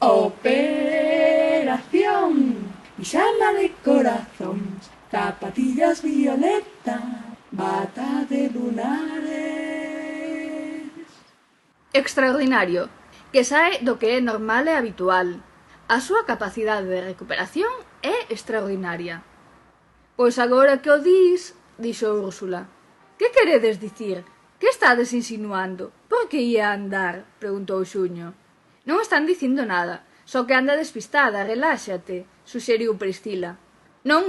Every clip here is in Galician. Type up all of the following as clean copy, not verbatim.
Operación pijama de corazón, zapatillas violeta, bata de lunares. Extraordinario, que sae do que é normal e habitual. A súa capacidade de recuperación é extraordinaria. Pois agora que o dis, dixo Úrsula. Que queredes dicir? Que estades insinuando? Por que ia andar? Preguntou Xuño. Non están dicindo nada, só que anda despistada, reláxate, suxeriu Priscila. Non,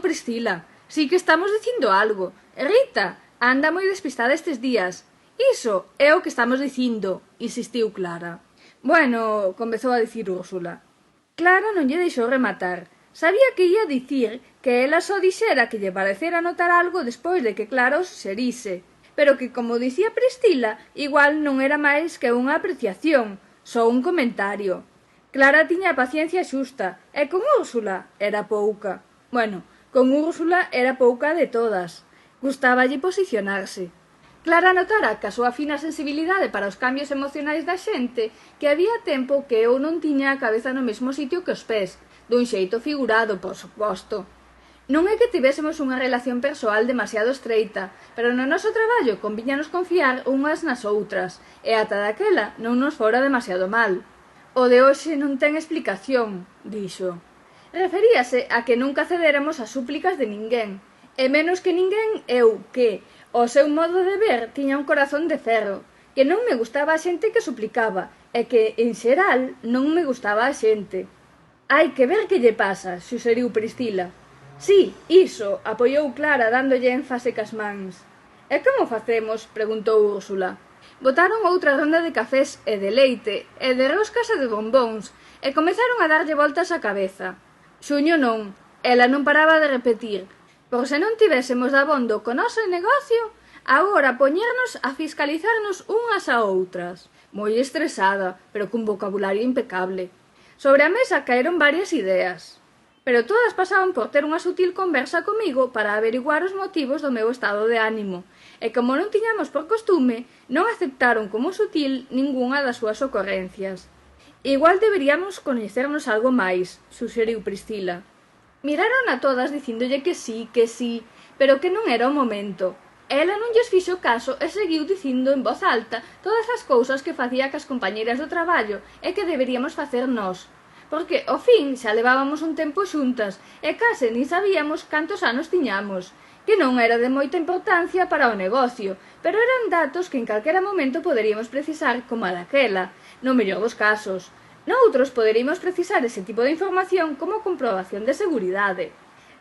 Priscila, si que estamos dicindo algo. Rita, anda moi despistada estes días. Iso é o que estamos dicindo, insistiu Clara. Bueno, comezou a dicir Úrsula. Clara non lle deixou rematar. Sabía que ia dicir que ela só dixera que lle parecera notar algo despois de que Clara os xerise, pero que, como dicía Priscila, igual non era máis que unha apreciación, só un comentario. Clara tiña a paciencia xusta, e con Úrsula era pouca. Bueno, con Úrsula era pouca de todas. Gustáballe posicionarse. Clara notara que a súa fina sensibilidade para os cambios emocionais da xente que había tempo que eu non tiña a cabeza no mesmo sitio que os pés, dun xeito figurado, por suposto. Non é que tivésemos unha relación persoal demasiado estreita, pero no noso traballo convíñanos confiar unhas nas outras, e ata daquela non nos fora demasiado mal. O de hoxe non ten explicación, dixo. Referíase a que nunca cedéramos as súplicas de ninguén, e menos que ninguén eu que, ao seu modo de ver, tiña un corazón de ferro, que non me gustaba a xente que suplicaba, e que, en xeral, non me gustaba a xente. Hai que ver que lle pasa, suxeriu Priscila. Sí, iso, apoiou Clara dándolle énfase cas mans. E como facemos? Preguntou Úrsula. Botaron outra ronda de cafés e de leite, e de roscas e de bombóns, e comezaron a darlle voltas á cabeza. Xuño non, ela non paraba de repetir. Por se non tivésemos dabondo co noso negocio, agora poñernos a fiscalizarnos unhas a outras. Moi estresada, pero cun vocabulario impecable. Sobre a mesa caeron varias ideas, pero todas pasaban por ter unha sutil conversa comigo para averiguar os motivos do meu estado de ánimo, e como non tiñamos por costume, non aceptaron como sutil ningunha das súas ocorrencias. Igual deberíamos coñecernos algo máis, suxeriu Priscila. Miraron a todas dicíndolle que sí, pero que non era o momento. Ela non lles fixo caso e seguiu dicindo en voz alta todas as cousas que facía cas compañeiras do traballo e que deberíamos facer nós. Porque, ao fin, xa levábamos un tempo xuntas e case nin sabíamos cantos anos tiñamos, que non era de moita importancia para o negocio, pero eran datos que en calquera momento poderíamos precisar como a daquela, no mellor dos casos. Noutros poderíamos precisar ese tipo de información como comprobación de seguridade.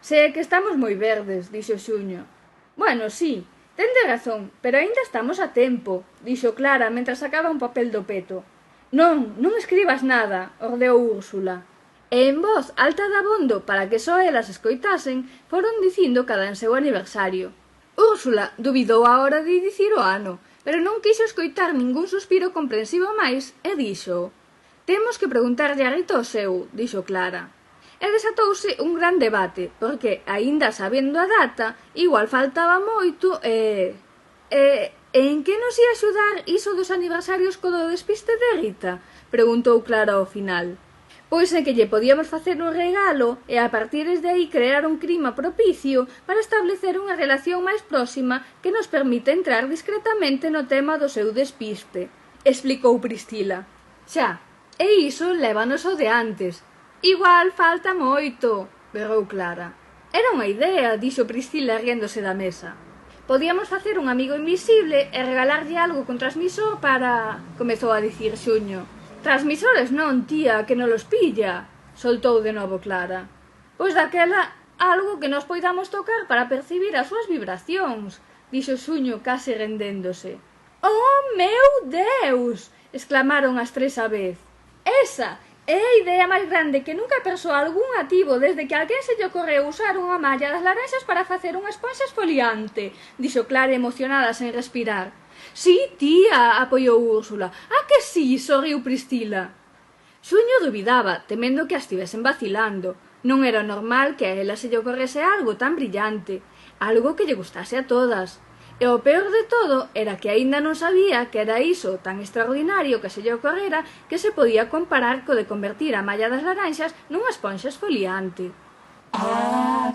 Se é que estamos moi verdes, dixo Xuño. Bueno, sí, tende razón, pero aínda estamos a tempo, dixo Clara mentre sacaba un papel do peto. Non escribas nada, ordeou Úrsula. E en voz alta dabondo para que só elas escoitasen, foron dicindo cada en seu aniversario. Úrsula dubidou a hora de dicir o ano, pero non quixo escoitar ningún suspiro comprensivo máis e dixo: «Temos que preguntarlle a Rita o seu», dixo Clara. E desatouse un gran debate, porque, aínda sabendo a data, igual faltaba moito en que nos ia axudar iso dos aniversarios co do despiste de Rita? Preguntou Clara ao final. Pois é que lle podíamos facer un regalo e a partir de aí crear un clima propicio para establecer unha relación máis próxima que nos permita entrar discretamente no tema do seu despiste, explicou Priscila. Xa, e iso lévanos ao de antes. Igual falta moito, berrou Clara. Era unha idea, dixo Priscila riéndose da mesa. Podíamos facer un amigo invisible e regalarlle algo con transmisor para... Comezou a dicir Xuño. Transmisores non, tía, que non los pilla, soltou de novo Clara. Pois daquela, algo que nos poidamos tocar para percibir as súas vibracións, dixo Xuño case rendéndose. Oh, meu Deus! Exclamaron as tres á vez. Esa é a idea máis grande que nunca persoa algún ativo desde que alguén se lle ocorreu usar unha malla das laranxas para facer unha esponxa esfoliante, dixo Clara emocionada sen respirar. Sí, tía, apoiou Úrsula. Ah, que sí, sorriu Priscila. Xuño dubidaba, temendo que a estivesen vacilando. Non era normal que a ela se lle ocorrese algo tan brillante, algo que lle gustase a todas. E o peor de todo era que aínda non sabía que era iso tan extraordinario que se lle ocorrera que se podía comparar co de convertir a malla das laranxas nunha esponxa esfoliante. A